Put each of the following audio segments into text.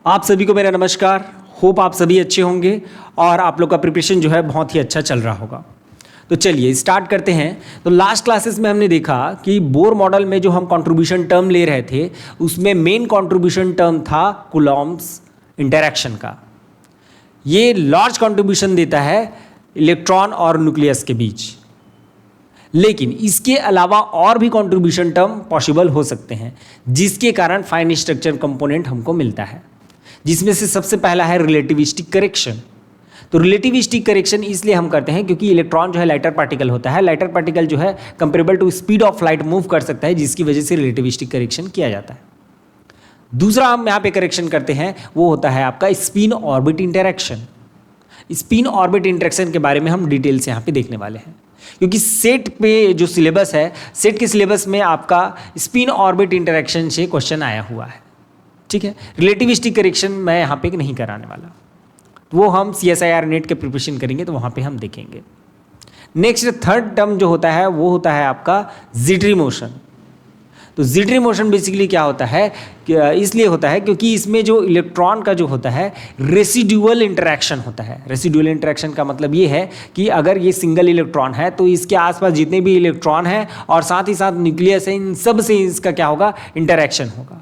आप सभी को मेरा नमस्कार। होप आप सभी अच्छे होंगे और आप लोग का प्रिपरेशन जो है बहुत ही अच्छा चल रहा होगा। तो चलिए स्टार्ट करते हैं। तो लास्ट क्लासेस में हमने देखा कि बोर मॉडल में जो हम कंट्रीब्यूशन टर्म ले रहे थे उसमें मेन कंट्रीब्यूशन टर्म था कूलॉम्स इंटरैक्शन का। ये लार्ज कंट्रीब्यूशन देता है इलेक्ट्रॉन और न्यूक्लियस के बीच, लेकिन इसके अलावा और भी कंट्रीब्यूशन टर्म पॉसिबल हो सकते हैं जिसके कारण फाइन स्ट्रक्चर कंपोनेंट हमको मिलता है, जिसमें से सबसे पहला है रिलेटिविस्टिक करेक्शन। तो रिलेटिविस्टिक करेक्शन इसलिए हम करते हैं क्योंकि इलेक्ट्रॉन जो है लाइटर पार्टिकल होता है, लाइटर पार्टिकल जो है comparable to speed of light move कर सकता है, जिसकी वजह से रिलेटिविस्टिक करेक्शन किया जाता है। दूसरा हम यहाँ पे करेक्शन करते हैं वो होता है आपका spin orbit interaction. Spin orbit interaction के बारे में हम डिटेल से यहाँ पे देखने वाले हैं, क्योंकि सेट पे जो सिलेबस है, सेट के सिलेबस में आपका स्पिन ऑर्बिट इंटरैक्शन से क्वेश्चन आया हुआ है। ठीक है, रिलेटिविस्टिक करेक्शन मैं यहाँ पे नहीं कराने वाला, वो हम CSIR नेट के प्रिपरेशन करेंगे तो वहाँ पे हम देखेंगे। नेक्स्ट थर्ड टर्म जो होता है वो होता है आपका जिटरी मोशन। तो जिटरी मोशन बेसिकली क्या होता है, इसलिए होता है क्योंकि इसमें जो इलेक्ट्रॉन का जो होता है रेसिड्यूअल इंटरैक्शन होता है। रेसिड्यूअल इंटरैक्शन का मतलब ये है कि अगर ये सिंगल इलेक्ट्रॉन है तो इसके आसपास जितने भी इलेक्ट्रॉन हैं और साथ ही साथ न्यूक्लियस है, इन सब से इसका क्या होगा, इंटरैक्शन होगा।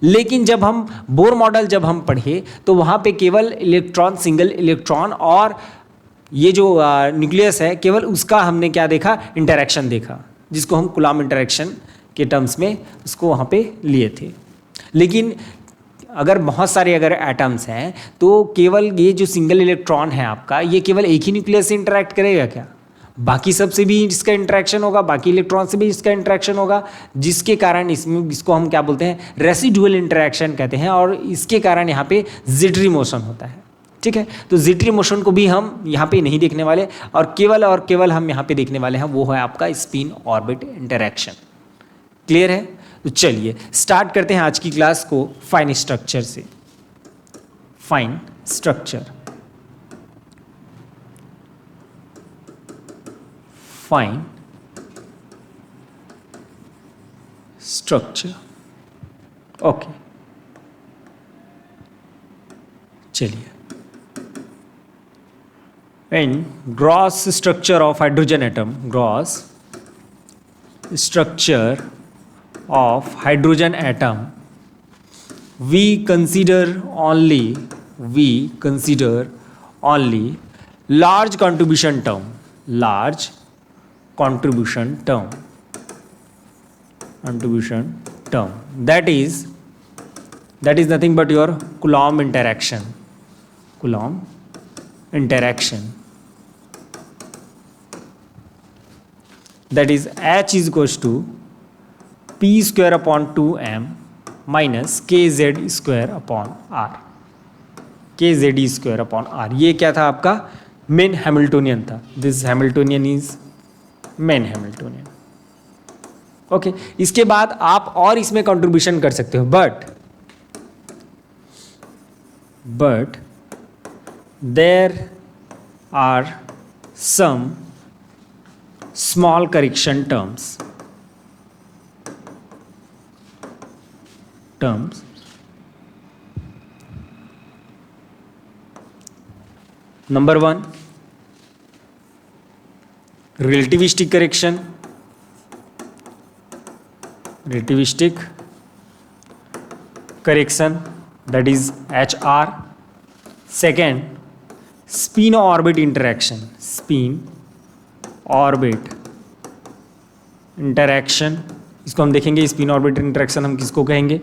लेकिन जब हम बोर मॉडल जब हम पढ़े तो वहाँ पे केवल इलेक्ट्रॉन, सिंगल इलेक्ट्रॉन और ये जो न्यूक्लियस है केवल उसका हमने क्या देखा, इंटरैक्शन देखा, जिसको हम कूलॉम इंटरैक्शन के टर्म्स में उसको वहाँ पे लिए थे। लेकिन अगर बहुत सारे अगर एटम्स हैं तो केवल ये जो सिंगल इलेक्ट्रॉन है आपका, ये केवल एक ही न्यूक्लियस से इंटरैक्ट करेगा क्या? बाकी सबसे भी इसका इंटरेक्शन होगा, बाकी इलेक्ट्रॉन से भी इसका इंटरेक्शन होगा, जिसके कारण इसमें इसको हम क्या बोलते हैं, रेसिडुअल इंटरैक्शन कहते हैं, और इसके कारण यहाँ पे जिटरी मोशन होता है। ठीक है, तो जिटरी मोशन को भी हम यहाँ पे नहीं देखने वाले और केवल हम यहाँ पे देखने वाले हैं वो है आपका स्पिन ऑर्बिट इंटरैक्शन। क्लियर है? तो चलिए स्टार्ट करते हैं आज की क्लास को फाइन स्ट्रक्चर से। Fine structure, fine structure. Okay, चलिए। In gross structure of hydrogen atom, gross structure of hydrogen atom, we consider only large contribution term, that is nothing but your Coulomb interaction, that is H is equals to P square upon 2m minus kz square upon r, kz square upon r। ये क्या था आपका, main Hamiltonian था। This Hamiltonian is main Hamiltonian. Okay, इसके बाद आप और इसमें कंट्रीब्यूशन कर सकते हो, but there are some small correction terms. Number 1, relativistic correction, that is HR. Second, spin orbit interaction, इसको हम देखेंगे स्पिन ऑर्बिट इंटरैक्शन हम किसको कहेंगे।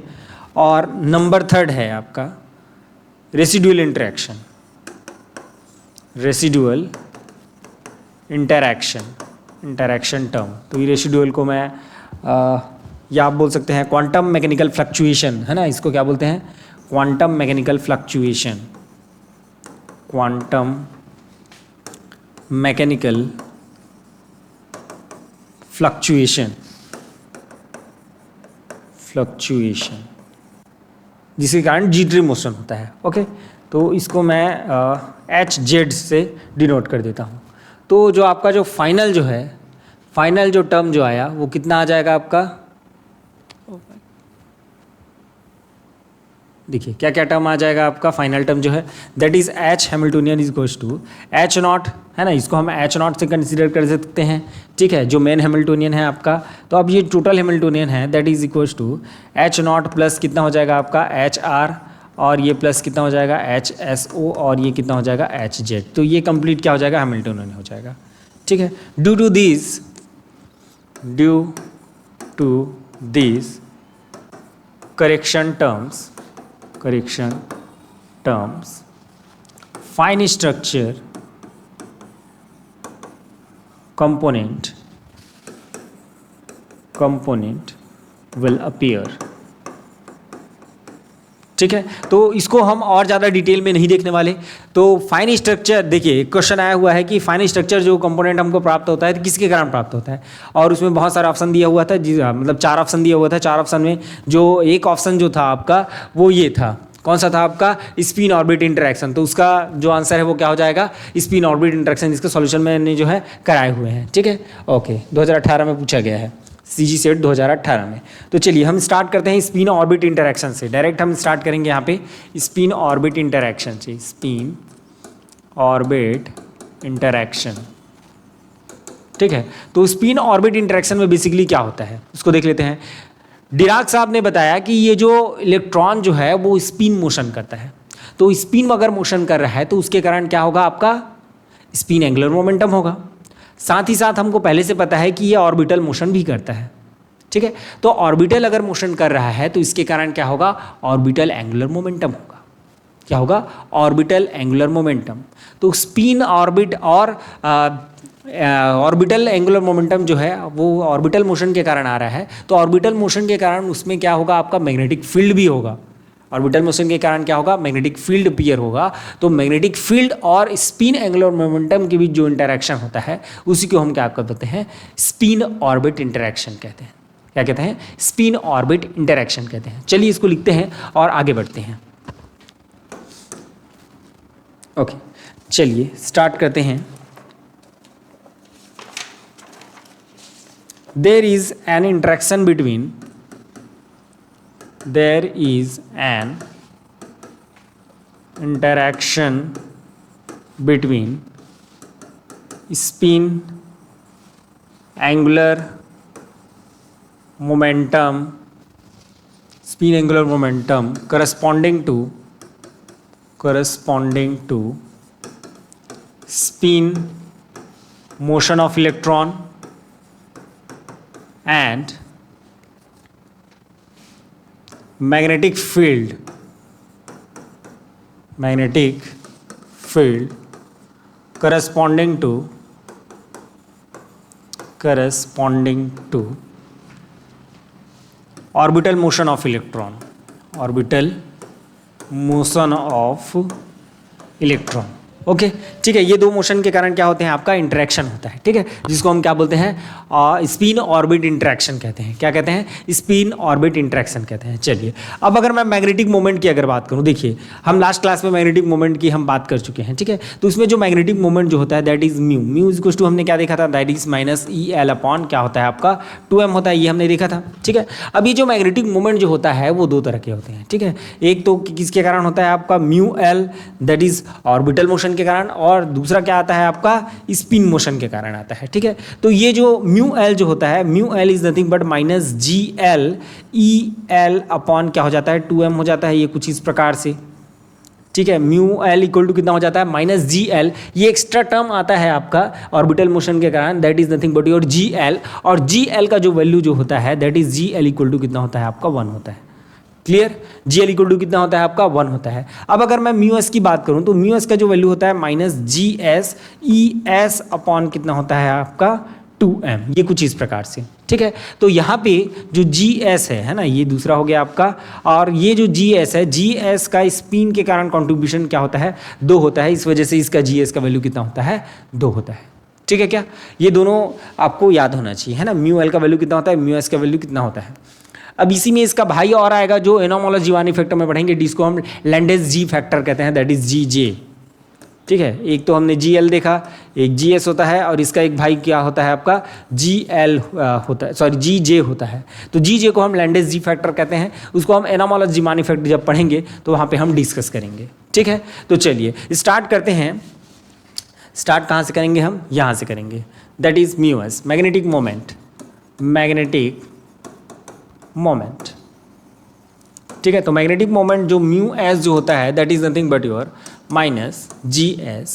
और नंबर 3 है आपका रेसिडुअल इंटरैक्शन टर्म। तो ये रेसिडुअल को मैं या आप बोल सकते हैं क्वांटम मैकेनिकल फ्लक्चुएशन, है ना, इसको क्या बोलते हैं, क्वांटम मैकेनिकल फ्लक्चुएशन, जिसके कारण जिटरी मोशन होता है। ओके, तो इसको मैं HZ से डिनोट कर देता हूँ। तो जो आपका जो फाइनल जो टर्म जो आया वो कितना आ जाएगा आपका, देखिए क्या क्या टर्म आ जाएगा आपका, फाइनल टर्म जो है that is H Hamiltonian is equals to H naught, है ना, इसको हम एच नॉट से कंसिडर कर सकते हैं, ठीक है, जो मेन हैमिल्टोनियन है आपका। तो अब ये टोटल हैमिल्टोनियन है that is equals to H naught plus कितना हो जाएगा आपका एच आर, और ये प्लस कितना हो जाएगा एच एस ओ, और ये कितना हो जाएगा एच जेड। तो ये कंप्लीट क्या हो जाएगा, हैमिल्टोनियन हो जाएगा, ठीक है। Due to this correction terms fine structure component will appear, ठीक है। तो इसको हम और ज़्यादा डिटेल में नहीं देखने वाले। तो फाइन स्ट्रक्चर, देखिए क्वेश्चन आया हुआ है कि फाइन स्ट्रक्चर जो कंपोनेंट हमको प्राप्त होता है तो किसके कारण प्राप्त होता है, और उसमें बहुत सारा ऑप्शन दिया हुआ था, मतलब 4 ऑप्शन दिया हुआ था। 4 ऑप्शन में जो एक ऑप्शन जो था आपका वो ये था, कौन सा था आपका, स्पिन ऑर्बिट इंटरेक्शन। तो उसका जो आंसर है वो क्या हो जाएगा, स्पिन ऑर्बिट इंटरेक्शन। इसका सॉल्यूशन मैंने जो है कराए हुए हैं, ठीक है, ओके। 2018 में पूछा गया है, CG सेट 2018 में। तो चलिए हम स्टार्ट करते हैं स्पिन ऑर्बिट इंटरेक्शन से। डायरेक्ट हम स्टार्ट करेंगे यहाँ पे स्पिन ऑर्बिट इंटरेक्शन से, स्पिन ऑर्बिट इंटरेक्शन, ठीक है। तो स्पिन ऑर्बिट इंटरेक्शन में बेसिकली क्या होता है उसको देख लेते हैं। डिराक साहब ने बताया कि ये जो इलेक्ट्रॉन जो है वो स्पिन मोशन करता है। तो स्पिन अगर मोशन कर रहा है तो उसके कारण क्या होगा, आपका स्पिन एंगुलर मोमेंटम होगा। साथ ही साथ हमको पहले से पता है कि ये ऑर्बिटल मोशन भी करता है, ठीक है। तो ऑर्बिटल अगर मोशन कर रहा है तो इसके कारण क्या होगा, ऑर्बिटल एंगुलर मोमेंटम होगा। क्या होगा, ऑर्बिटल एंगुलर मोमेंटम। तो स्पिन ऑर्बिट और ऑर्बिटल एंगुलर मोमेंटम जो है वो ऑर्बिटल मोशन के कारण आ रहा है। तो ऑर्बिटल मोशन के कारण उसमें क्या होगा, आपका मैग्नेटिक फील्ड भी होगा। ऑर्बिटल मोशन के कारण क्या होगा, मैग्नेटिक फील्ड अपीयर होगा। तो मैग्नेटिक फील्ड और स्पिन एंगुलर मोमेंटम के बीच जो इंटरेक्शन होता है उसी को हम क्या कहते हैं, स्पिन ऑर्बिट इंटरेक्शन कहते हैं। क्या कहते हैं, स्पिन ऑर्बिट इंटरेक्शन कहते हैं। चलिए इसको लिखते हैं और आगे बढ़ते हैं। ओके, चलिए स्टार्ट करते हैं। There is an interaction between spin angular momentum corresponding to spin motion of electron and magnetic field corresponding to orbital motion of electron, okay, ठीक है। ये दो मोशन के कारण क्या होते हैं, आपका इंटरेक्शन होता है, ठीक है, जिसको हम क्या बोलते हैं, स्पिन ऑर्बिट इंटरेक्शन कहते हैं। क्या कहते हैं, स्पिन ऑर्बिट इंटरेक्शन कहते हैं। चलिए अब अगर मैं मैग्नेटिक मोमेंट की अगर बात करूं, देखिए हम लास्ट क्लास में मैग्नेटिक मोमेंट की हम बात कर चुके हैं, ठीक है। तो उसमें जो मैग्नेटिक मोमेंट जो होता है that is mu is equal to, हमने क्या देखा था, that is minus EL upon क्या होता है आपका 2m होता है, ये हमने देखा था, ठीक है। अब ये जो मैग्नेटिक मोमेंट जो होता है वो दो तरह के होते हैं, ठीक है। एक तो किसके कारण होता है, आपका μL that is orbital motion के कारण, और दूसरा क्या आता है आपका स्पिन मोशन के कारण आता है, ठीक है। तो ये जो μL जो होता है, μL is nothing but minus GL EL upon क्या हो जाता है 2m हो जाता है, ये कुछ इस प्रकार से, ठीक है। μL इक्वल टू कितना हो जाता है, माइनस GL। ये एक्स्ट्रा टर्म आता है आपका ऑर्बिटल मोशन के कारण, that is nothing but your GL, और GL का जो वैल्यू जो होता है that is GL equal to कितना होता है आपका 1 होता है। क्लियर, GL इक्वल टू कितना होता है आपका 1 होता है। अब अगर मैं μS की बात करूं तो μS का जो वैल्यू होता है माइनस GS ES अपॉन कितना होता है आपका 2m, ये कुछ इस प्रकार से, ठीक है। तो यहाँ पे जो GS है ना, ये दूसरा हो गया आपका, और ये जो GS है, GS का स्पिन के कारण कॉन्ट्रीब्यूशन क्या होता है, 2 होता है। इस वजह से इसका GS का वैल्यू कितना होता है, 2 होता है, ठीक है। क्या ये दोनों आपको याद होना चाहिए, है ना। μL का वैल्यू कितना होता है, μS का वैल्यू कितना होता है। अब इसी में इसका भाई और आएगा जो एनोमोलॉस जीवानी फैक्टर में पढ़ेंगे, जिसको हम लैंडेस जी फैक्टर कहते हैं, दैट इज GJ, ठीक है, एक तो हमने जी एल देखा, एक जी एस होता है और इसका एक भाई क्या होता है आपका जी एल होता है, सॉरी जी जे होता है। तो जी जे को हम लैंडेस जी फैक्टर कहते हैं, उसको हम एनामोलस जीमान इफेक्ट जब पढ़ेंगे तो वहाँ पे हम डिस्कस करेंगे। ठीक है, तो चलिए स्टार्ट करते हैं। स्टार्ट कहाँ से करेंगे हम, यहाँ से करेंगे, that is mu S, magnetic moment, magnetic moment. ठीक है, तो मैग्नेटिक मोमेंट जो म्यू एस जो होता है that is nothing but your minus G S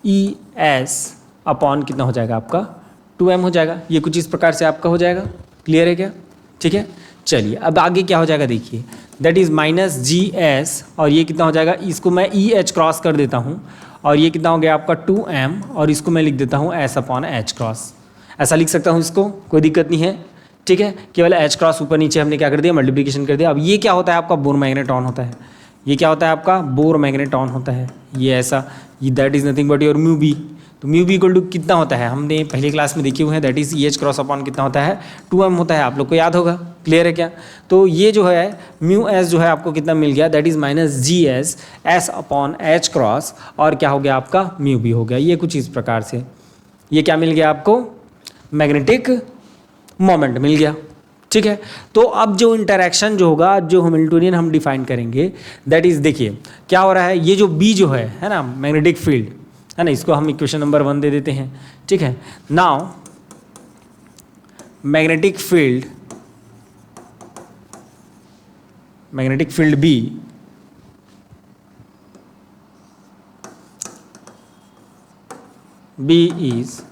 E S upon कितना हो जाएगा आपका 2m हो जाएगा। ये कुछ इस प्रकार से आपका हो जाएगा। क्लियर है क्या? ठीक है, चलिए अब आगे क्या हो जाएगा देखिए, that is minus G S और ये कितना हो जाएगा, इसको मैं ई एच क्रॉस कर देता हूँ और ये कितना हो गया आपका 2m और इसको मैं लिख देता हूँ एस अपॉन एच क्रॉस। ऐसा लिख सकता हूँ इसको, कोई दिक्कत नहीं है। ठीक है, केवल एच क्रॉस ऊपर नीचे हमने क्या कर दिया, मल्टीप्लिकेशन कर दिया। अब ये क्या होता है आपका बोर मैग्नेट्रॉन होता है, ये क्या होता है आपका बोर मैग्नेट्रॉन होता है, ये ऐसा, ये that is nothing but your mu B. तो म्यू बी इक्वल टू कितना होता है, हमने पहली क्लास में देखे हुए हैं, that is E H cross upon कितना होता है 2m होता है, आप लोग को याद होगा। क्लियर है क्या? तो ये जो है म्यू एस जो है आपको कितना मिल गया, that is minus G S S upon H cross और क्या हो गया आपका म्यू बी हो गया। ये कुछ इस प्रकार से, ये क्या मिल गया आपको, मैग्नेटिक मोमेंट मिल गया। ठीक है, तो अब जो इंटरैक्शन जो होगा, जो हैमिल्टोनियन हम डिफाइन करेंगे, दैट इज देखिए क्या हो रहा है, ये जो बी जो है ना मैग्नेटिक फील्ड है ना, इसको हम इक्वेशन नंबर 1 दे देते हैं। ठीक है, now magnetic field B is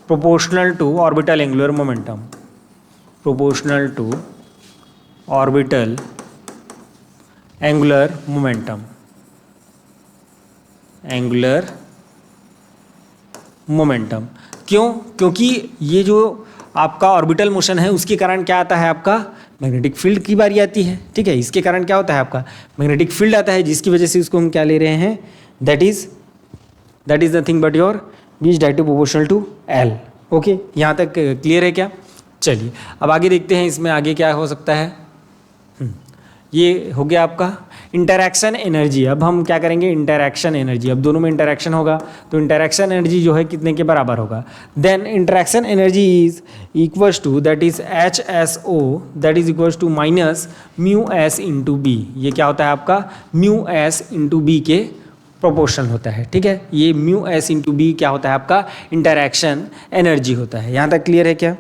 proportional to orbital angular momentum, proportional to orbital angular momentum, angular momentum। क्यों? क्योंकि ये जो आपका ऑर्बिटल मोशन है उसके कारण क्या आता है आपका मैग्नेटिक फील्ड की बारी आती है। ठीक है, इसके कारण क्या होता है आपका मैग्नेटिक फील्ड आता है, जिसकी वजह से उसको हम क्या ले रहे हैं, that is nothing but your B is directly proportional to L. Okay, यहाँ तक क्लियर है क्या? चलिए अब आगे देखते हैं इसमें आगे क्या हो सकता है। ये हो गया आपका इंटरैक्शन एनर्जी। अब हम क्या करेंगे, इंटरैक्शन एनर्जी, अब दोनों में इंटरैक्शन होगा तो इंटरैक्शन एनर्जी जो है कितने के बराबर होगा, then interaction energy is equals to that is H S O that is equals to minus mu S into B. ये क्या होता है आपका म्यू एस इंटू बी के प्रोपोर्शनल होता है। ठीक है, ये म्यू एस इंटू बी क्या होता है आपका इंटरैक्शन एनर्जी होता है। यहाँ तक क्लियर है क्या?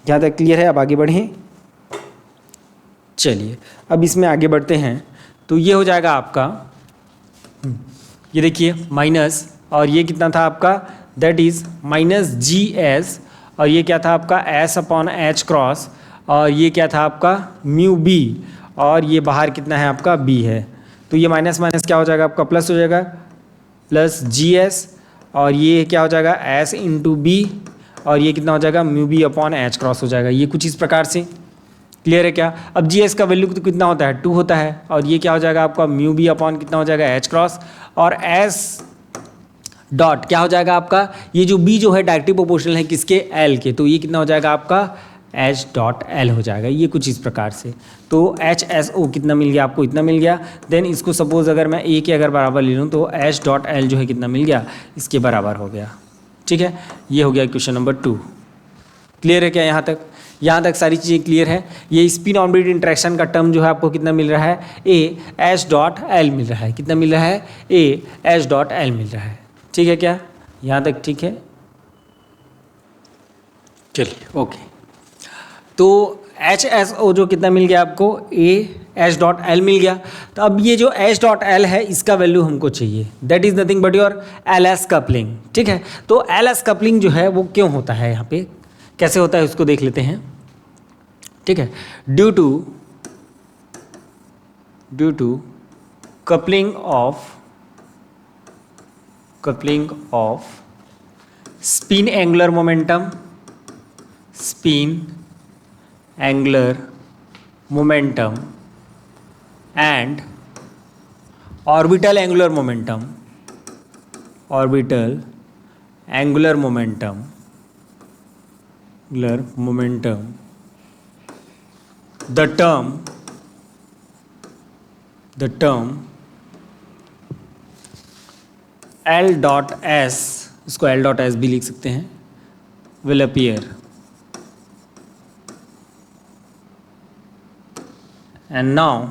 यहाँ तक क्लियर है? अब आगे बढ़ें। चलिए अब इसमें आगे बढ़ते हैं तो ये हो जाएगा आपका, ये देखिए माइनस और ये कितना था आपका, that is minus G S और ये क्या था आपका एस अपॉन एच क्रॉस और ये क्या था आपका म्यू बी और ये बाहर कितना है आपका बी है। तो ये माइनस माइनस क्या हो जाएगा आपका प्लस हो जाएगा, प्लस जी एस और ये क्या हो जाएगा एस इंटू बी और ये कितना हो जाएगा mu B upon H cross हो जाएगा। ये कुछ इस प्रकार से। क्लियर है क्या? अब जी एस का वैल्यू तो कितना होता है 2 होता है और ये क्या हो जाएगा आपका म्यू बी अपॉन कितना हो जाएगा एच क्रॉस और एस डॉट क्या हो जाएगा आपका, ये जो बी जो है डायरेक्टली प्रोपोर्शनल है किसके, एल के, तो ये कितना हो जाएगा आपका एच डॉट एल हो जाएगा। ये कुछ इस प्रकार से। तो एच एस ओ कितना मिल गया आपको, इतना मिल गया। देन इसको सपोज अगर मैं ए के अगर बराबर ले लूँ तो एच डॉट एल जो है कितना मिल गया, इसके बराबर हो गया। ठीक है, ये हो गया क्वेश्चन नंबर 2। क्लियर है क्या? यहाँ तक सारी चीज़ें क्लियर है। ये स्पिन ऑर्बिट इंटरेक्शन का टर्म जो है आपको कितना मिल रहा है, ए एच डॉट एल मिल रहा है। कितना मिल रहा है, ए एच डॉट एल मिल रहा है। ठीक है क्या? यहाँ तक ठीक है? चलिए ओके, तो एच एस ओ जो कितना मिल गया आपको, ए एच डॉट एल मिल गया। तो अब ये जो एच डॉट एल है इसका वैल्यू हमको चाहिए, that is nothing but your L S coupling. ठीक है, तो एल एस कपलिंग जो है वो क्यों होता है, यहाँ पे कैसे होता है उसको देख लेते हैं। ठीक है, due to coupling of spin angular momentum and orbital angular momentum the term L dot S, इसको एल डॉट एस भी लिख सकते हैं, will appear and now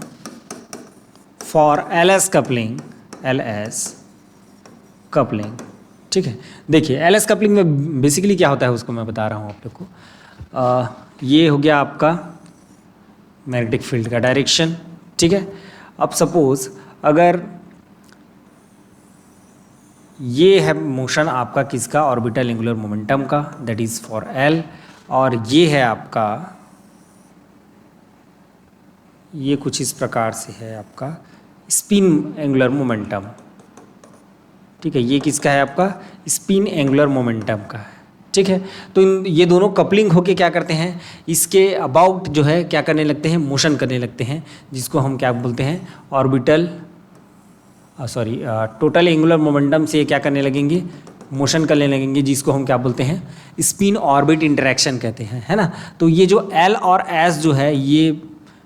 for L S coupling, L S coupling, ठीक है। देखिए एल एस कपलिंग में basically क्या होता है उसको मैं बता रहा हूँ आप लोग को। ये हो गया आपका मैग्नेटिक फील्ड का डायरेक्शन, ठीक है। अब सपोज अगर ये है मोशन आपका किसका, ऑर्बिटल एंगुलर मोमेंटम का, दैट इज फॉर एल, और ये है आपका, ये कुछ इस प्रकार से है आपका स्पिन एंगुलर मोमेंटम, ठीक है। ये किसका है आपका, स्पिन एंगुलर मोमेंटम का है, ठीक है। तो ये दोनों कपलिंग होके क्या करते हैं, इसके अबाउट जो है क्या करने लगते हैं, मोशन करने लगते हैं, जिसको हम क्या बोलते हैं, ऑर्बिटल टोटल एंगुलर मोमेंटम से क्या करने लगेंगे, मोशन करने लगेंगे, जिसको हम क्या बोलते हैं, स्पिन ऑर्बिट इंटरेक्शन कहते हैं, है ना। तो ये जो एल और एस जो है ये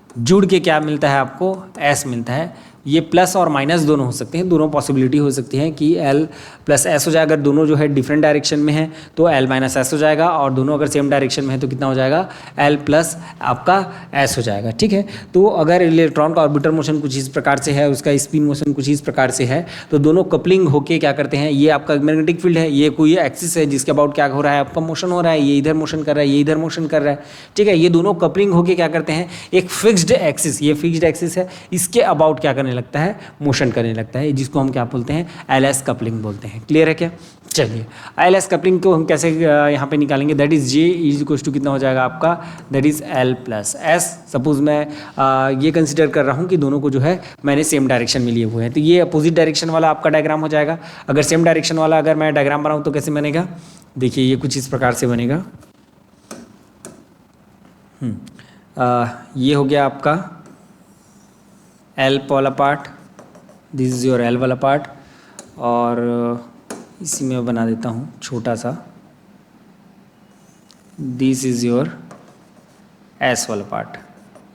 जुड़ के क्या मिलता है आपको, एस मिलता है। ये प्लस और माइनस दोनों हो सकते हैं, दोनों पॉसिबिलिटी हो सकती है कि एल प्लस एस हो जाएगा, अगर दोनों जो है डिफरेंट डायरेक्शन में है तो एल माइनस एस हो जाएगा, और दोनों अगर सेम डायरेक्शन में है तो कितना हो जाएगा, एल प्लस आपका एस हो जाएगा, ठीक है। तो अगर इलेक्ट्रॉन का ऑर्बिटल मोशन कुछ इस प्रकार से है, उसका स्पिन मोशन कुछ इस प्रकार से है, तो दोनों कपलिंग होके क्या करते हैं, ये आपका मैग्नेटिक फील्ड है, ये कोई एक्सिस है जिसके अबाउट क्या हो रहा है, आपका मोशन हो रहा है, ये इधर मोशन कर रहा है, ये इधर मोशन कर रहा है, ठीक है। ये दोनों कपलिंग होके क्या करते हैं, एक फिक्स्ड एक्सिस, ये फिक्स्ड एक्सिस है, इसके अबाउट क्या करने लगता है, मोशन करने लगता है, जिसको हम क्या बोलते हैं, एल एस कपलिंग बोलते हैं। क्लियर है क्या? चलिए एल एस कपलिंग को हम कैसे यहाँ पे निकालेंगे, that is J is equal to कितना हो जाएगा आपका, that is L plus S. Suppose मैं ये कंसिडर कर रहा हूँ कि दोनों को जो है मैंने सेम डायरेक्शन में लिए हुए हैं, तो ये अपोजिट डायरेक्शन वाला आपका डायग्राम हो जाएगा। अगर सेम डायरेक्शन वाला अगर मैं डायग्राम बनाऊँ तो कैसे बनेगा, देखिए ये कुछ इस प्रकार से बनेगा। ये हो गया आपका एल वाला part, this is your L वाला पार्ट, और इसी में बना देता हूँ छोटा सा, दिस इज योर एस वाला पार्ट,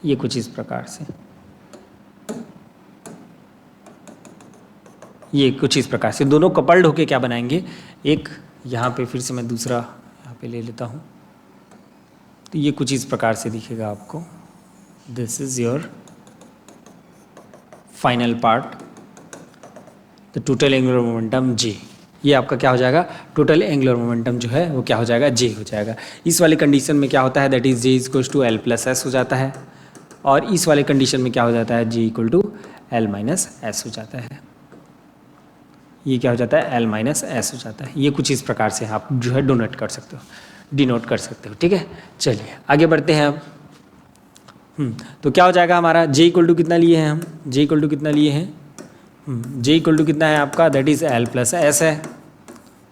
ये कुछ इस प्रकार से, ये कुछ इस प्रकार से दोनों कपल्ड होके क्या बनाएंगे, एक यहाँ पे फिर से मैं दूसरा यहाँ पे ले लेता हूँ, तो ये कुछ इस प्रकार से दिखेगा आपको, this is your final part, the total angular momentum J, ये आपका क्या हो जाएगा, टोटल एंगुलर मोमेंटम जो है वो क्या हो जाएगा, जे हो जाएगा। इस वाले कंडीशन में क्या होता है, that is J equal to L plus S हो जाता है, और इस वाले कंडीशन में क्या हो जाता है, J equal to L minus S हो जाता है, ये क्या हो जाता है, एल माइनस एस हो जाता है। ये कुछ इस प्रकार से आप जो है डोनेट कर सकते हो, डिनोट कर सकते हो, ठीक है। चलिए आगे बढ़ते हैं अब। तो क्या हो जाएगा हमारा, जे इक्वल टू कितना लिए हैं हम, जे इक्वल टू कितना लिए हैं, जे इक्वल टू कितना है आपका, that is L plus S है,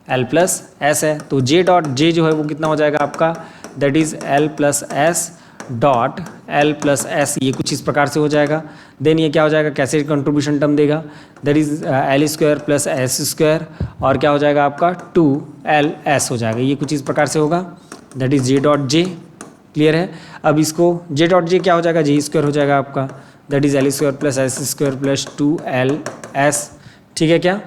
एल प्लस एस है। तो जे डॉट जे जो है वो कितना हो जाएगा आपका, that is L plus S dot L plus S, ये कुछ इस प्रकार से हो जाएगा। देन ये क्या हो जाएगा, कैसे कंट्रीब्यूशन टर्म देगा, that is L square plus S square, और क्या हो जाएगा आपका 2ls हो जाएगा, ये कुछ इस प्रकार से होगा, that is J dot J. Clear है? अब इसको जे डॉट जे क्या हो जाएगा, जे स्क्वायर हो जाएगा आपका, that is L square plus S square plus 2ls, ठीक है क्या।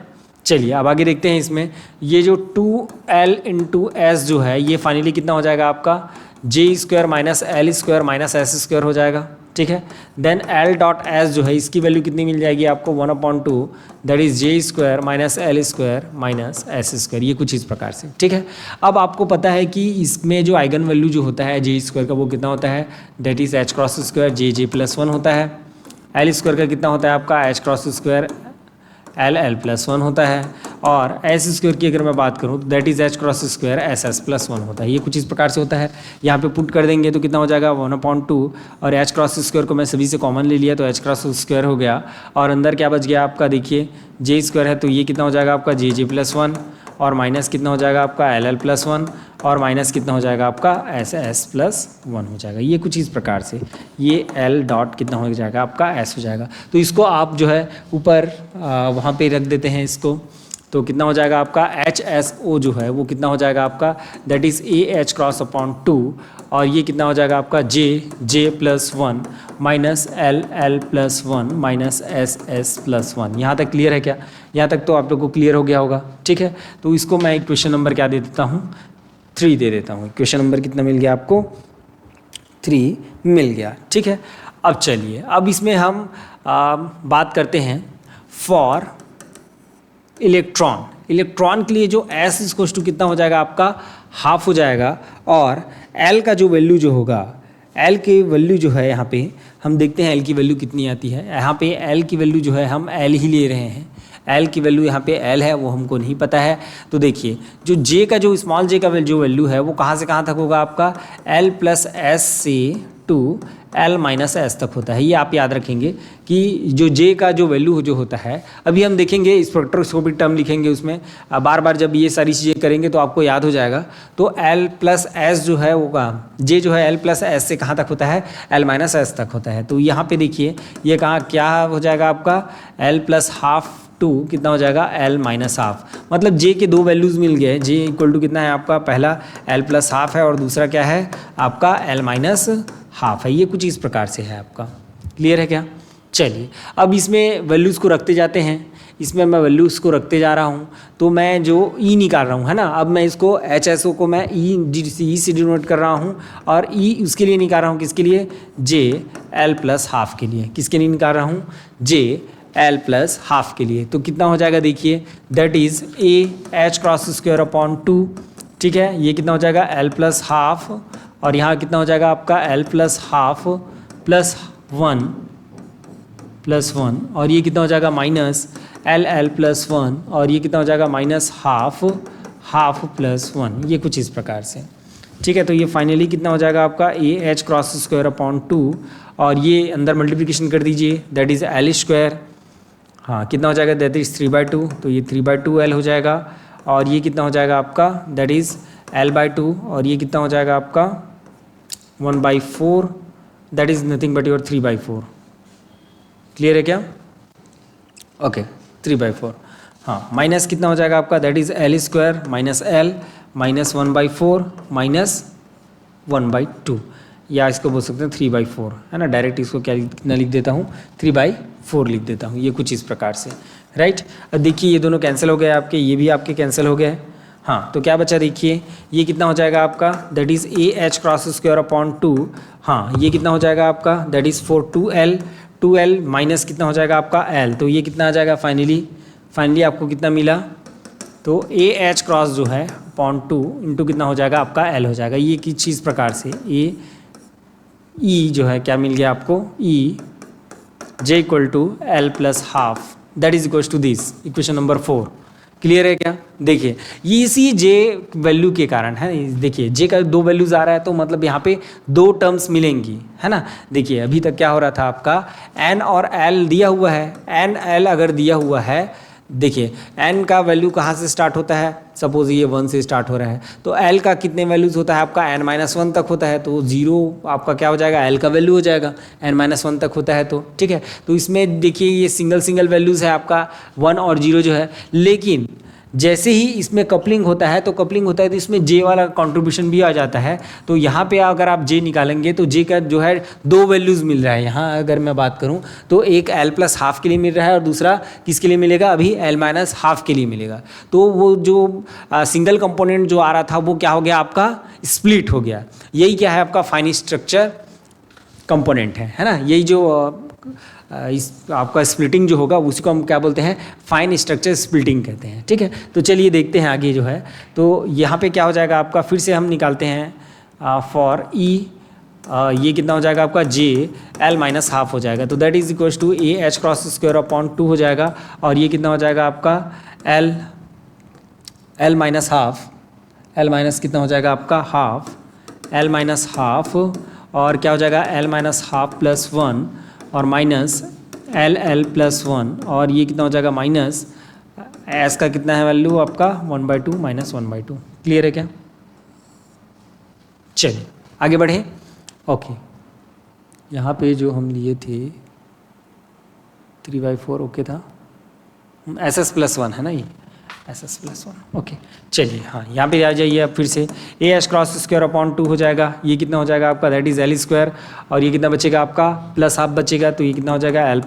चलिए अब आगे देखते हैं इसमें, ये जो 2l इंटू एस जो है ये फाइनली कितना हो जाएगा आपका, J square minus L square minus S square हो जाएगा, ठीक है। देन एल डॉट एस जो है इसकी वैल्यू कितनी मिल जाएगी आपको, 1/2, that is J square minus L square minus S square, ये कुछ इस प्रकार से, ठीक है। अब आपको पता है कि इसमें जो आइगन वैल्यू जो होता है जे स्क्वायर का वो कितना होता है, that is H cross square J plus 1 होता है। एल स्क्वायर का कितना होता है आपका, H cross square L plus 1 होता है, और एस स्क्वायर की अगर मैं बात करूँ तो that is H cross square S plus 1 होता है, ये कुछ इस प्रकार से होता है। यहाँ पे पुट कर देंगे तो कितना हो जाएगा 1/2, और एच क्रॉस स्क्वायर को मैं सभी से कॉमन ले लिया तो एच क्रॉस स्क्वायर हो गया, और अंदर क्या बच गया आपका, देखिए जे स्क्वायर है तो ये कितना हो जाएगा आपका जे प्लस 1, और माइनस कितना हो जाएगा आपका एल प्लस 1, और माइनस कितना हो जाएगा आपका एस प्लस 1 हो जाएगा, ये कुछ इस प्रकार से, ये एल डॉट कितना हो जाएगा आपका एस हो जाएगा। तो इसको आप जो है ऊपर वहाँ पे रख देते हैं इसको, तो कितना हो जाएगा आपका HSO जो है वो कितना हो जाएगा आपका, that is AH cross upon 2, और ये कितना हो जाएगा आपका J+1 minus L+1 minus SS+1। यहाँ तक क्लियर है क्या? यहाँ तक तो आप लोग को क्लियर हो गया होगा, ठीक है। तो इसको मैं इक्वेशन नंबर क्या दे देता हूँ, 3 दे देता हूँ। इक्वेशन नंबर कितना मिल गया आपको, 3 मिल गया, ठीक है। अब चलिए, अब इसमें हम बात करते हैं फॉर इलेक्ट्रॉन के लिए जो S इक्वल्स टू कितना हो जाएगा आपका, हाफ हो जाएगा, और L का जो वैल्यू जो होगा, L की वैल्यू जो है यहाँ पे हम देखते हैं L की वैल्यू कितनी आती है। यहाँ पे L की वैल्यू जो है हम L ही ले रहे हैं, L की वैल्यू यहाँ पे L है वो हमको नहीं पता है। तो देखिए जो J का जो स्मॉल j का जो वैल्यू है वो कहाँ से कहाँ तक होगा आपका, L+S से टू L-S तक होता है। ये आप याद रखेंगे कि जो J का जो वैल्यू जो होता है, अभी हम देखेंगे स्पेक्ट्रोस्कोपिक टर्म लिखेंगे उसमें, बार बार जब ये सारी चीज़ें करेंगे तो आपको याद हो जाएगा। तो L+S जो है वो का J जो है L+S से कहाँ तक होता है, L-S तक होता है। तो यहाँ पे देखिए ये कहाँ क्या हो जाएगा आपका, L+½ कितना हो जाएगा, L-½ मतलब J के दो वैल्यूज़ मिल गए। J इक्वल टू कितना है आपका, पहला L+½ है और दूसरा क्या है आपका L-½ है। ये कुछ इस प्रकार से है आपका, क्लियर है क्या? चलिए अब इसमें वैल्यूज़ को रखते जाते हैं। इसमें मैं वैल्यूज़ को रखते जा रहा हूँ, तो मैं जो E निकाल रहा हूँ है ना, अब मैं इसको HSO को मैं E से डिनोट कर रहा हूँ, और E उसके लिए निकाल रहा हूँ, किसके लिए, J+L के लिए। किसके लिए निकाल रहा हूँ, J+L के लिए। तो कितना हो जाएगा देखिए, that is AH cross square upon 2, ठीक है। ये कितना हो जाएगा L+½ और यहाँ कितना हो जाएगा आपका L+½ +1 और ये कितना हो जाएगा माइनस L+1 और ये कितना हो जाएगा -½ ये कुछ इस प्रकार से, ठीक है। तो ये फाइनली कितना हो जाएगा आपका AH क्रॉस स्क्वायर अपॉन 2 और ये अंदर मल्टीप्लिकेशन कर दीजिए, दैट इज़ L²। हाँ कितना हो जाएगा, दैट इज़ 3/2, तो ये 3/2 L हो जाएगा। और ये कितना हो जाएगा आपका, दैट इज़ L/2 और ये कितना हो जाएगा आपका 1/4, that is nothing but your 3/4। Clear है क्या? ओके 3/4। हाँ माइनस कितना हो जाएगा आपका, that is L² minus L minus 1/4 minus 1/2, या इसको बोल सकते हैं 3/4 है ना। डायरेक्ट इसको क्या कितना लिख देता हूँ, 3/4 लिख देता हूँ। ये कुछ इस प्रकार से, राइट। अब देखिए ये दोनों कैंसिल हो गए आपके, ये भी आपके कैंसिल हो गए। हाँ तो क्या बचा देखिए, ये कितना हो जाएगा आपका, that is AH cross square upon 2। हाँ ये कितना हो जाएगा आपका, दैट इज़ 2L माइनस कितना हो जाएगा आपका L, तो ये कितना आ जाएगा फाइनली आपको कितना मिला, तो AH क्रॉस जो है अपॉन 2 इंटू कितना हो जाएगा आपका L हो जाएगा। ये किस चीज़ प्रकार से E जो है क्या मिल गया आपको, J equal to L+½ that is equal to this, equation number 4। Clear है क्या? देखिए ये इसी J वैल्यू के कारण है। देखिए J का 2 वैल्यूज आ रहा है तो मतलब यहाँ पे 2 टर्म्स मिलेंगी है ना। देखिए अभी तक क्या हो रहा था आपका, N और L दिया हुआ है, N L अगर दिया हुआ है, देखिए N का वैल्यू कहाँ से स्टार्ट होता है, सपोज ये 1 से स्टार्ट हो रहा है, तो L का कितने वैल्यूज होता है आपका, N-1 तक होता है, तो 0 आपका क्या हो जाएगा, L का वैल्यू हो जाएगा, N-1 तक होता है तो ठीक है। तो इसमें देखिए ये सिंगल वैल्यूज़ है आपका 1 और 0 जो है, लेकिन जैसे ही इसमें कपलिंग होता है तो इसमें J वाला कंट्रीब्यूशन भी आ जाता है। तो यहाँ पे अगर आप J निकालेंगे तो J का जो है 2 वैल्यूज़ मिल रहा है। यहाँ अगर मैं बात करूँ तो एक L+½ के लिए मिल रहा है और दूसरा किसके लिए मिलेगा, अभी L-½ के लिए मिलेगा। तो वो जो सिंगल कंपोनेंट जो आ रहा था वो क्या हो गया आपका, स्प्लिट हो गया। यही क्या है आपका फाइन स्ट्रक्चर कंपोनेंट है ना। यही जो इस आपका स्प्लिटिंग जो होगा उसी को हम क्या बोलते हैं, फाइन स्ट्रक्चर स्प्लिटिंग कहते हैं, ठीक है। तो चलिए देखते हैं आगे जो है, तो यहाँ पे क्या हो जाएगा आपका, फिर से हम निकालते हैं फॉर E, ये कितना हो जाएगा आपका J+L-½ हो जाएगा। तो that is equal to AH cross square upon 2 हो जाएगा और ये कितना हो जाएगा आपका L- कितना हो जाएगा आपका हाफ, L-½ और क्या हो जाएगा L-½ +1 और माइनस L+1 और ये कितना हो जाएगा माइनस S का कितना है वैल्यू आपका 1/2 माइनस 1/2। क्लियर है क्या? चलिए आगे बढ़े। ओके यहाँ पे जो हम लिए थे 3/4 ओके था, SS+1 है ना ये, SS+1 ओके। चलिए हाँ, यहाँ पे आ जाइए अब फिर से A H cross square upon 2 हो जाएगा, ये कितना हो जाएगा आपका, दैट इज एल स्क्वायर, और ये कितना बचेगा आपका, प्लस हाफ बचेगा, तो ये कितना हो जाएगा एल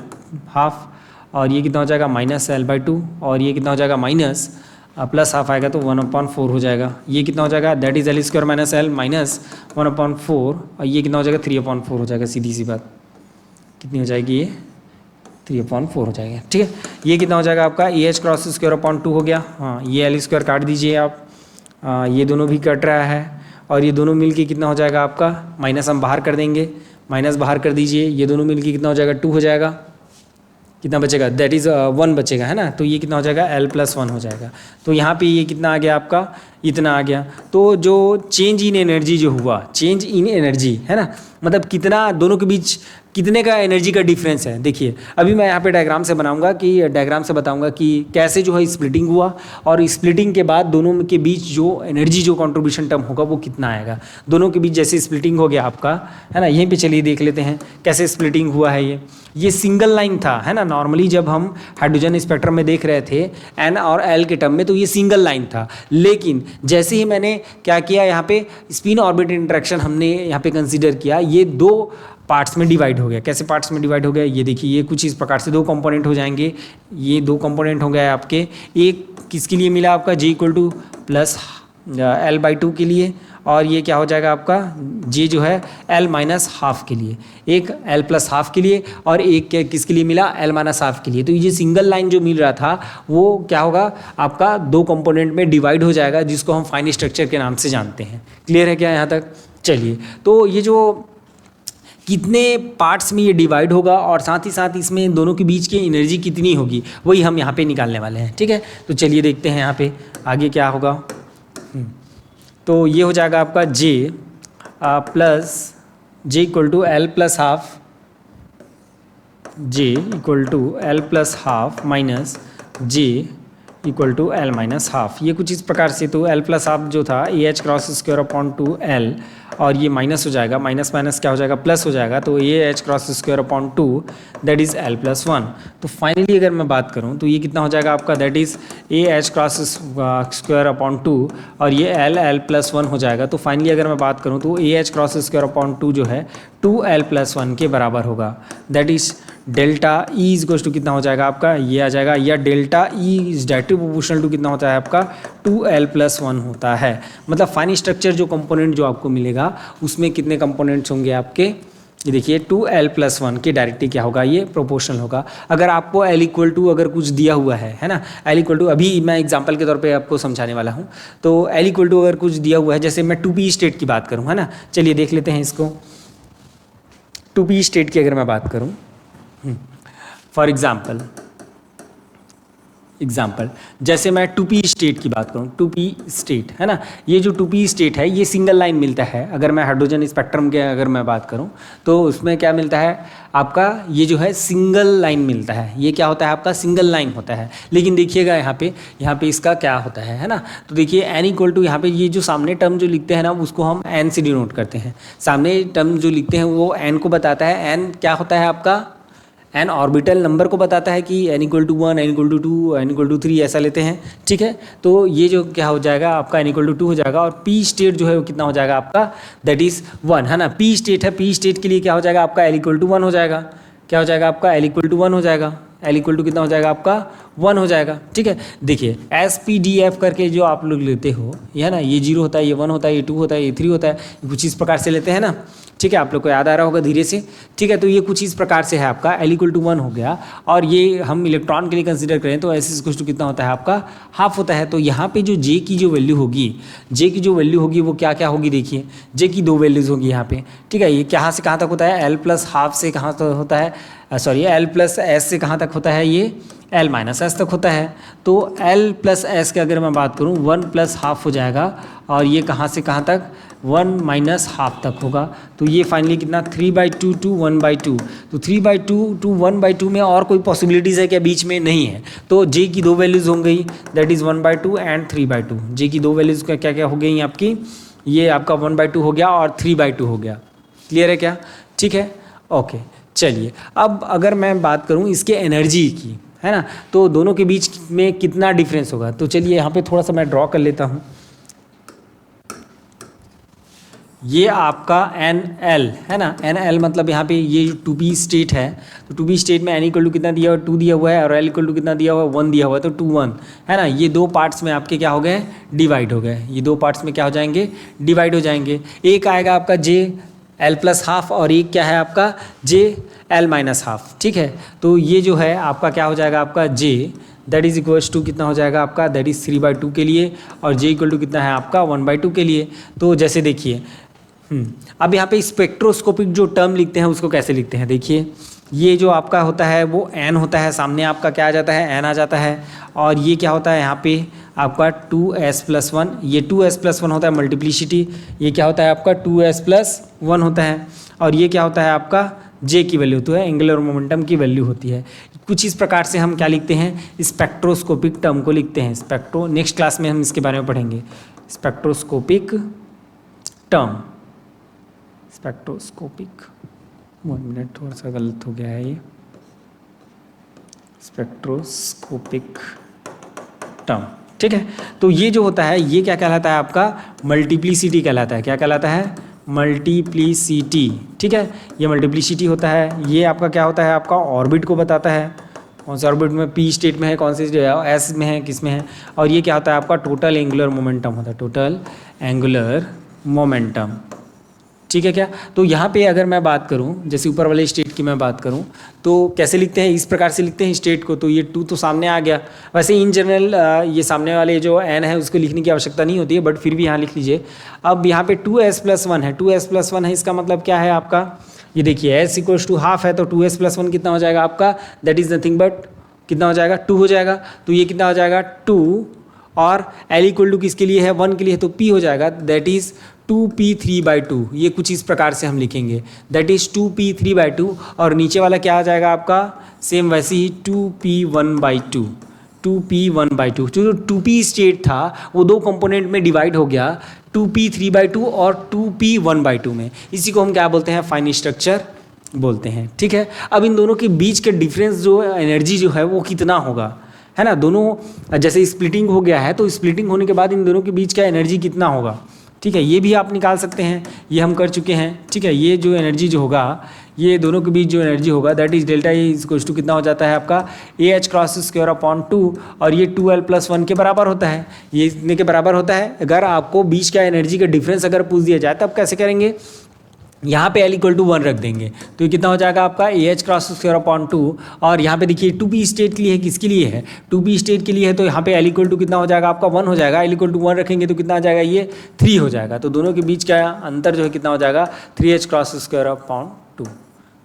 हाफ, और ये कितना हो जाएगा माइनस L/2, और ये कितना हो जाएगा माइनस प्लस हाफ आएगा तो 1/4 हो जाएगा, ये कितना हो जाएगा, that is L square minus L minus 1/4, और ये कितना हो जाएगा 3/4 हो जाएगा, सीधी सी बात कितनी हो जाएगी, ये 3/4 हो जाएगा। ठीक है, ये कितना हो जाएगा आपका A H cross square upon 2 हो गया। हाँ, ये एल स्क्वायर काट दीजिए आप, ये दोनों भी कट रहा है, और ये दोनों मिल के कितना हो जाएगा आपका, माइनस हम बाहर कर देंगे, माइनस बाहर कर दीजिए, ये दोनों मिल के कितना हो जाएगा 2 हो जाएगा, कितना बचेगा, दैट इज़ 1 बचेगा, है ना, तो ये कितना हो जाएगा L+1 हो जाएगा। तो यहाँ पे ये कितना आ गया आपका, इतना आ गया। तो जो चेंज इन एनर्जी जो हुआ, चेंज इन एनर्जी है ना, मतलब कितना दोनों के बीच कितने का एनर्जी का डिफरेंस है। देखिए अभी मैं यहाँ पे डायग्राम से बनाऊंगा कि डायग्राम से बताऊंगा कि कैसे जो है स्प्लिटिंग हुआ, और स्प्लिटिंग के बाद दोनों के बीच जो एनर्जी जो कंट्रीब्यूशन टर्म होगा वो कितना आएगा। दोनों के बीच जैसे स्प्लिटिंग हो गया आपका, है ना, यहीं पे चलिए देख लेते हैं कैसे स्प्लिटिंग हुआ है। ये सिंगल लाइन था, है ना, नॉर्मली जब हम हाइड्रोजन स्पेक्ट्रम में देख रहे थे एन और एल के टर्म में तो ये सिंगल लाइन था, लेकिन जैसे ही मैंने क्या किया यहाँ पे स्पिन ऑर्बिट इंटरेक्शन हमने यहाँ पे कंसीडर किया, ये 2 पार्ट्स में डिवाइड हो गया। कैसे पार्ट्स में डिवाइड हो गया, ये देखिए, ये कुछ इस प्रकार से 2 कंपोनेंट हो जाएंगे, ये 2 कंपोनेंट हो गए आपके। एक किसके लिए मिला आपका, J = प्लस L/2 के लिए, और ये क्या हो जाएगा आपका J जो है L-½ के लिए, एक L+½ के लिए, और एक किसके लिए मिला, L-½ के लिए। तो ये सिंगल लाइन जो मिल रहा था वो क्या होगा आपका 2 कंपोनेंट में डिवाइड हो जाएगा, जिसको हम फाइन स्ट्रक्चर के नाम से जानते हैं। क्लियर है क्या यहाँ तक? चलिए, तो ये जो कितने पार्ट्स में ये डिवाइड होगा और साथ ही साथ इसमें दोनों के बीच की एनर्जी कितनी होगी वही हम यहाँ पे निकालने वाले हैं। ठीक है, तो चलिए देखते हैं यहाँ पे आगे क्या होगा। तो ये हो जाएगा आपका J = L+½ J = L+½ minus J = L-½ ये कुछ इस प्रकार से। तो L+½ जो था AH cross square upon 2L, और ये माइनस हो जाएगा, माइनस माइनस क्या हो जाएगा, प्लस हो जाएगा, तो AH cross square upon 2 that is L+1। तो फाइनली अगर मैं बात करूँ तो ये कितना हो जाएगा आपका, that is AH cross square upon 2, और ये L+1 हो जाएगा। तो फाइनली अगर मैं बात करूँ तो AH क्रॉस स्क्वायर अपॉन 2 जो है 2L+1 के बराबर होगा, that is delta E is to कितना हो जाएगा आपका, ये आ जाएगा, या delta E is directly proportional to कितना होता है आपका 2L+1 होता है। मतलब फाइन स्ट्रक्चर जो कंपोनेंट जो आपको मिलेगा उसमें कितने कंपोनेंट्स होंगे आपके, ये देखिए 2L+1 के डायरेक्टली क्या होगा, ये प्रोपोर्शनल होगा। अगर आपको L अगर कुछ दिया हुआ है ना, L अभी मैं एग्जांपल के तौर पे आपको समझाने वाला हूँ। तो L अगर कुछ दिया हुआ है, जैसे मैं 2p स्टेट की बात करूँ, है ना, चलिए देख लेते हैं इसको। 2p स्टेट की अगर मैं बात करूँ, फॉर एग्जाम्पल जैसे मैं 2p स्टेट की बात करूँ, 2p स्टेट है ना, ये जो 2p स्टेट है ये सिंगल लाइन मिलता है। अगर मैं हाइड्रोजन स्पेक्ट्रम के अगर मैं बात करूँ तो उसमें क्या मिलता है आपका, ये जो है सिंगल लाइन मिलता है। ये क्या होता है आपका, सिंगल लाइन होता है। लेकिन देखिएगा यहाँ पे इसका क्या होता है ना, तो देखिए n = यहाँ पे ये जो सामने टर्म जो लिखते हैं ना उसको हम n से डिनोट करते हैं। सामने टर्म जो लिखते हैं वो n को बताता है। n क्या होता है आपका, n ऑर्बिटल नंबर को बताता है कि n = 1, n = 2, n = 3 ऐसा लेते हैं। ठीक है, तो ये जो क्या हो जाएगा आपका n = 2 हो जाएगा, और p स्टेट जो है वो कितना हो जाएगा आपका, दैट इज़ 1, है ना। p स्टेट है, p स्टेट के लिए क्या हो जाएगा आपका L = 1 हो जाएगा, क्या हो जाएगा आपका L = 1 हो जाएगा, L = कितना हो जाएगा आपका 1 हो जाएगा। ठीक है, देखिए SPDF करके जो आप लोग लेते हो, ये है ना, ये 0 होता है, ये 1 होता है, ये 2 होता है, ये 3 होता है, कुछ इस प्रकार से लेते हैं ना। ठीक है, आप लोग को याद आ रहा होगा धीरे से। ठीक है, तो ये कुछ इस प्रकार से है आपका L = 1 हो गया, और ये हम इलेक्ट्रॉन के लिए कंसीडर करें तो S = कितना होता है आपका, हाफ होता है। तो यहाँ पे जो J की जो वैल्यू होगी वो क्या क्या होगी, देखिए J की 2 वैल्यूज़ होगी यहाँ पे। ठीक है, ये कहाँ से कहाँ तक होता है, L+½ से कहाँ तक होता है, सॉरी L+S से कहाँ तक होता है, ये L-S तक होता है। तो L+S के अगर मैं बात करूँ 1+½ हो जाएगा, और ये कहाँ से कहाँ तक 1-½ तक होगा। तो ये फाइनली कितना 3/2 to 1/2। तो 3/2 to 1/2 में और कोई पॉसिबिलिटीज़ है क्या, बीच में नहीं है। तो J की 2 वैल्यूज़ हो गई, दैट इज़ 1/2 एंड 3/2। J की 2 वैल्यूज़ का क्या क्या हो गई आपकी, ये आपका 1/2 हो गया और 3/2 हो गया। क्लियर है क्या? ठीक है, ओके। चलिए अब अगर मैं बात करूं इसके एनर्जी की, है ना। तो दोनों के बीच में कितना डिफरेंस होगा, तो चलिए यहाँ पे थोड़ा सा मैं ड्रॉ कर लेता हूँ। ये आपका NL है ना, NL मतलब यहाँ पे ये 2p स्टेट है, तो 2p स्टेट में n इक्वल टू कितना दिया हुआ है, 2 दिया हुआ है, और l इक्वल टू कितना दिया हुआ है, 1 दिया हुआ है, तो 2 1 है ना। ये दो पार्ट्स में आपके क्या हो गए, डिवाइड हो गए, ये दो पार्ट्स में क्या हो जाएंगे, डिवाइड हो जाएंगे। एक आएगा आपका JL+½ और एक क्या है आपका JL-½ ठीक है। तो ये जो है आपका क्या हो जाएगा, आपका J that is equals to कितना हो जाएगा आपका, दैट इज 3/2 के लिए, और J इक्वल टू कितना है आपका 1/2 के लिए। तो जैसे देखिए अब यहाँ पे स्पेक्ट्रोस्कोपिक जो टर्म लिखते हैं उसको कैसे लिखते हैं, देखिए ये जो आपका होता है वो n होता है, सामने आपका क्या आ जाता है, n आ जाता है, और ये क्या होता है यहाँ पे आपका 2s+1, ये 2s+1 होता है मल्टीप्लिसिटी, ये क्या होता है आपका 2s+1 होता है, और ये क्या होता है आपका j की वैल्यू तो है, एंगुलर मोमेंटम की वैल्यू होती है। कुछ इस प्रकार से हम क्या लिखते हैं, स्पेक्ट्रोस्कोपिक टर्म को लिखते हैं। नेक्स्ट क्लास में हम इसके बारे में पढ़ेंगे, स्पेक्ट्रोस्कोपिक टर्म, स्पेक्ट्रोस्कोपिक, 1 मिनट थोड़ा सा गलत हो गया है ये, स्पेक्ट्रोस्कोपिक टर्म ठीक है। तो ये जो होता है ये क्या कहलाता है आपका, मल्टीप्लिसिटी कहलाता है, क्या कहलाता है, मल्टीप्लिसिटी ठीक है। ये मल्टीप्लिसिटी होता है, ये आपका क्या होता है, आपका ऑर्बिट को बताता है, कौन से ऑर्बिट में p स्टेट में है, कौन से s में है, किस में है, और ये क्या होता है आपका टोटल एंगुलर मोमेंटम होता है, टोटल एंगुलर मोमेंटम ठीक है क्या। तो यहाँ पे अगर मैं बात करूँ, जैसे ऊपर वाले स्टेट की मैं बात करूँ तो कैसे लिखते हैं, इस प्रकार से लिखते हैं स्टेट को, तो ये 2 तो सामने आ गया। वैसे इन जनरल ये सामने वाले जो n है उसको लिखने की आवश्यकता नहीं होती है, बट फिर भी यहाँ लिख लीजिए। अब यहाँ पे 2s+1 है, 2s+1 है, इसका मतलब क्या है आपका, ये देखिए s इक्वल्स टू ½ है, तो 2s+1 कितना हो जाएगा आपका, दैट इज़ नथिंग बट कितना हो जाएगा, 2 हो जाएगा। तो ये कितना हो जाएगा 2, और l इक्वल टू किसके लिए है, 1 के लिए, तो p हो जाएगा, दैट इज़ 2p3/2। ये कुछ इस प्रकार से हम लिखेंगे, दैट इज 2p3/2, और नीचे वाला क्या आ जाएगा आपका, सेम वैसे ही 2p1/2, 2p1/2। जो 2p स्टेट था वो दो कंपोनेंट में डिवाइड हो गया, 2p3/2 और 2p1/2 में। इसी को हम क्या बोलते हैं, फाइन स्ट्रक्चर बोलते हैं ठीक है। अब इन दोनों के बीच के डिफरेंस जो एनर्जी जो है वो कितना होगा, है ना। दोनों जैसे स्प्लिटिंग हो गया है, तो स्प्लिटिंग होने के बाद इन दोनों के बीच का एनर्जी कितना होगा, ठीक है, ये भी आप निकाल सकते हैं, ये हम कर चुके हैं ठीक है। ये जो एनर्जी जो होगा, ये दोनों के बीच जो एनर्जी होगा, that is delta E equals to कितना हो जाता है आपका AH×2 और ये 2l+1 के बराबर होता है, ये इतने के बराबर होता है। अगर आपको बीच का एनर्जी का डिफरेंस अगर पूछ दिया जाए तब कैसे करेंगे, यहाँ पे l इक्वल टू 1 रख देंगे, तो ये कितना हो जाएगा आपका AH×2, और यहाँ पे देखिए 2p स्टेट के लिए है, किसके लिए है, 2p स्टेट के लिए है, तो यहाँ पे l इक्वल टू कितना हो जाएगा आपका 1 हो जाएगा, l इक्वल टू 1 रखेंगे तो कितना आ जाएगा, ये 3 हो जाएगा। तो दोनों के बीच का अंतर जो है कितना हो जाएगा, 3h×2,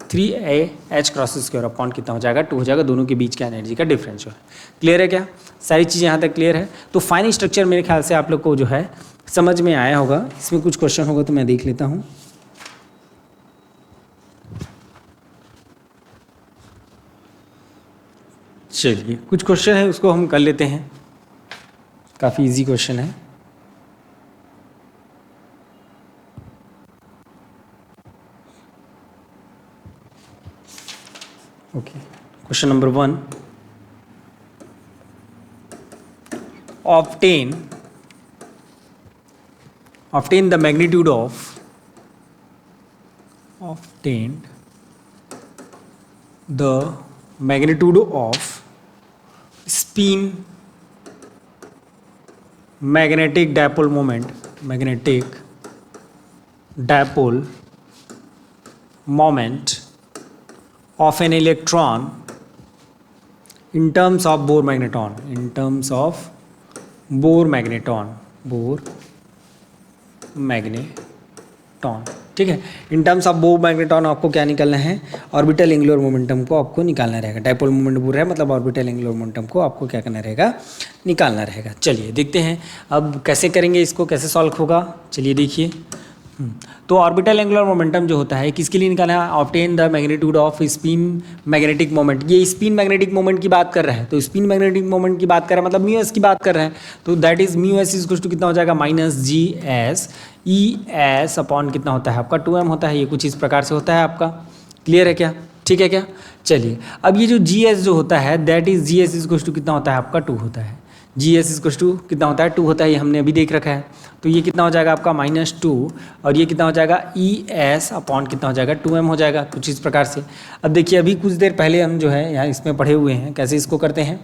3h×2 कितना हो जाएगा, 2 हो जाएगा। दोनों के बीच का एनर्जी का डिफरेंस जो है, क्लियर है क्या, सारी चीज़ें यहाँ तक क्लियर है। तो फाइन स्ट्रक्चर मेरे ख्याल से आप लोग को जो है समझ में आया होगा। इसमें कुछ क्वेश्चन होगा तो मैं देख लेता हूँ। चलिए कुछ क्वेश्चन है उसको हम कर लेते हैं, काफ़ी इजी क्वेश्चन है। Okay, question number 1, obtain the magnitude of spin magnetic dipole moment of an electron in terms of Bohr magneton ठीक है। In terms of bore magneton आपको क्या निकालना है, ऑर्बिटल एंगुलर मोमेंटम को आपको निकालना रहेगा। डाइपोल मोमेंट बोल रहा है मतलब ऑर्बिटल एंगुलर मोमेंटम को आपको क्या करना रहेगा, निकालना रहेगा। चलिए देखते हैं अब कैसे करेंगे, इसको कैसे सॉल्व होगा। चलिए देखिए, तो ऑर्बिटल एंगुलर मोमेंटम जो होता है किसके लिए निकालना है, obtain the magnitude off spin magnetic moment. ये स्पिन मैग्नेटिक मोमेंट की बात कर रहा है, तो स्पिन मैग्नेटिक मोमेंट की बात कर रहा है मतलब म्यू एस की बात कर रहा है, तो that is mu S is to कितना हो जाएगा, -GS ES अपॉन कितना होता है आपका 2m होता है। ये कुछ इस प्रकार से होता है आपका, क्लियर है क्या, ठीक है क्या। चलिए अब ये जो जी एस जो होता है that is G S is to कितना होता है आपका 2 होता है। जी एस इज टू कितना होता है 2 होता है, ये हमने अभी देख रखा है। तो ये कितना हो जाएगा आपका -2 और ये कितना हो जाएगा ई एस अपॉन कितना हो जाएगा 2m हो जाएगा कुछ इस प्रकार से। अब देखिए अभी कुछ देर पहले हम जो है यहाँ इसमें पढ़े हुए हैं कैसे इसको करते हैं।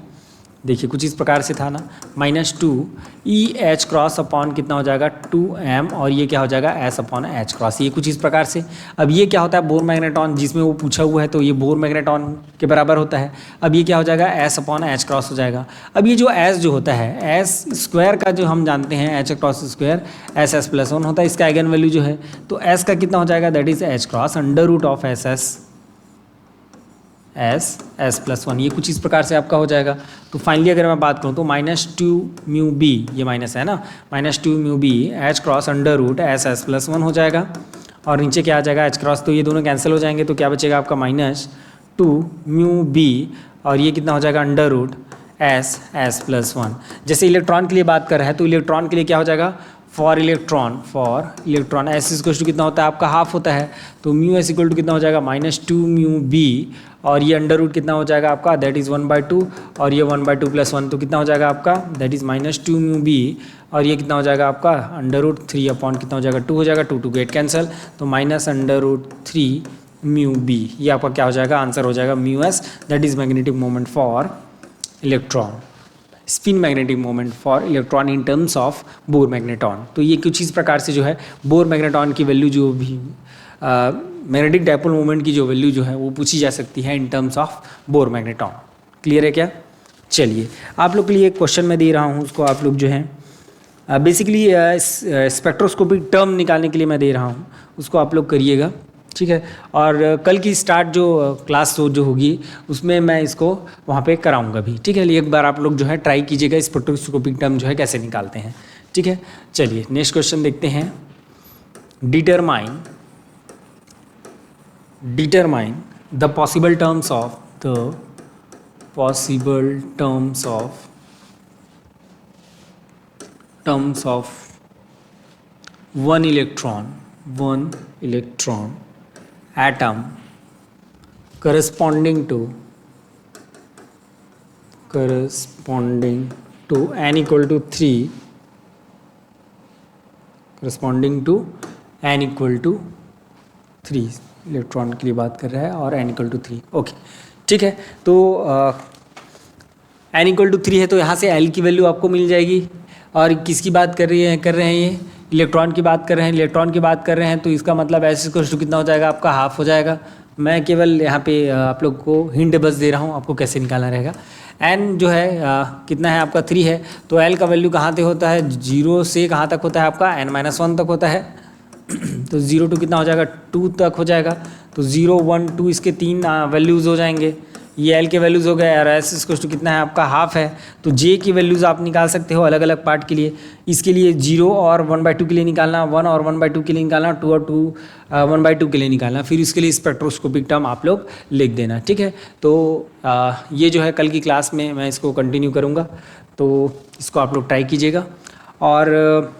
देखिए कुछ इस प्रकार से था ना, -2 ई एच क्रॉस अपॉन कितना हो जाएगा 2m और ये क्या हो जाएगा s अपॉन एच क्रॉस, ये कुछ इस प्रकार से। अब ये क्या होता है बोर मैग्नेटॉन जिसमें वो पूछा हुआ है, तो ये बोर मैग्नेटॉन के बराबर होता है। अब ये क्या हो जाएगा s अपॉन एच क्रॉस हो जाएगा। अब ये जो s जो होता है s स्क्वायर का जो हम जानते हैं h क्रॉस स्क्वायर s+1 होता है, इसका आइगन वैल्यू जो है तो s का कितना हो जाएगा that is h cross under root of s+1, ये कुछ इस प्रकार से आपका हो जाएगा। तो फाइनली अगर मैं बात करूँ तो -2 म्यू बी, ये माइनस है ना, -2 mu B H cross under root s+1 हो जाएगा और नीचे क्या आ जाएगा h क्रॉस, तो ये दोनों कैंसिल हो जाएंगे तो क्या बचेगा आपका -2 म्यू बी और ये कितना हो जाएगा अंडर रूट s+1। जैसे इलेक्ट्रॉन के लिए बात कर रहा है तो इलेक्ट्रॉन के लिए क्या हो जाएगा for electron S equal to कितना होता है आपका हाफ होता है, तो म्यू एस इक्वल टू कितना हो जाएगा -2 म्यू बी और ये अंडर रूट कितना हो जाएगा आपका दैट इज़ 1/2 और ये 1/2 + 1 तो कितना हो जाएगा आपका दैट इज़ -2 म्यू बी और ये कितना हो जाएगा आपका √3 अपॉन कितना हो जाएगा 2 हो जाएगा, 2 गेट कैंसिल तो -√3 म्यू बी, ये आपका क्या हो जाएगा आंसर हो जाएगा mu S that is magnetic moment for electron, spin magnetic moment for electron in terms of bore magneton. तो ये कुछ इस प्रकार से जो है बोर मैग्नेटॉन की वैल्यू जो भी मैग्नेटिक डायपोल मोमेंट की जो वैल्यू जो है वो पूछी जा सकती है in terms of bore magneton. Clear है क्या? चलिए आप लोग के लिए एक क्वेश्चन मैं दे रहा हूँ, उसको आप लोग जो है बेसिकली स्पेक्ट्रोस्कोपिक टर्म निकालने के लिए मैं दे रहा हूँ, उसको आप लोग करिएगा, ठीक है। और कल की स्टार्ट जो क्लास जो होगी उसमें मैं इसको वहाँ पे कराऊंगा भी, ठीक है। एक बार आप लोग जो है ट्राई कीजिएगा स्पेक्ट्रोस्कोपिक टर्म जो है कैसे निकालते हैं, ठीक है। चलिए नेक्स्ट क्वेश्चन देखते हैं। Determine the possible terms of one electron atom corresponding to n equal to 3 electron के लिए बात कर रहा है और n equal to 3 ओके, ठीक है। तो n equal to 3 है तो यहाँ से L की वैल्यू आपको मिल जाएगी और किसकी बात कर रहे हैं ये इलेक्ट्रॉन की बात कर रहे हैं तो इसका मतलब S इक्वल टू कितना हो जाएगा आपका हाफ हो जाएगा। मैं केवल यहाँ पे आप लोग को हिंट बस दे रहा हूँ आपको कैसे निकालना रहेगा। N जो है कितना है आपका 3 है तो L का वैल्यू कहाँ तक होता है 0 से कहाँ तक होता है आपका n-1 तक होता है तो 0 to कितना हो जाएगा 2 तक हो जाएगा, तो 0 1 2 इसके 3 वैल्यूज़ हो जाएंगे, ये L के वैल्यूज़ हो गए और S इक्वल टू कितना है आपका हाफ है। तो J की वैल्यूज़ आप निकाल सकते हो अलग अलग पार्ट के लिए, इसके लिए 0 और 1/2 के लिए निकालना, 1 और 1/2 के लिए निकालना, 2 और 1/2 के लिए निकालना, फिर इसके लिए स्पेक्ट्रोस्कोपिक टर्म आप लोग लिख देना, ठीक है। तो ये जो है कल की क्लास में मैं इसको कंटिन्यू करूँगा, तो इसको आप लोग ट्राई कीजिएगा। और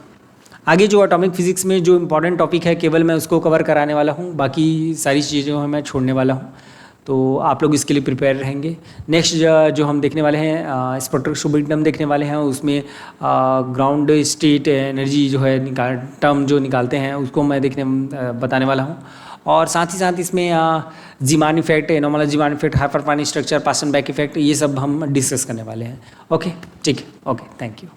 आगे जो एटॉमिक फिजिक्स में जो इम्पोर्टेंट टॉपिक है केवल मैं उसको कवर कराने वाला हूँ, बाकी सारी चीज़ें हैं मैं छोड़ने वाला हूँ, तो आप लोग इसके लिए प्रिपेयर रहेंगे। नेक्स्ट जो हम देखने वाले हैं स्पेक्ट्रोस्कोपिक टर्म देखने वाले हैं, उसमें ग्राउंड स्टेट एनर्जी जो है टर्म जो निकालते हैं उसको मैं बताने वाला हूँ। और साथ ही साथ इसमें Zeeman effect, anomalous Zeeman effect, hyperfine structure, पासन बैक इफेक्ट, ये सब हम डिस्कस करने वाले हैं। ओके ठीक है, ओके थैंक यू।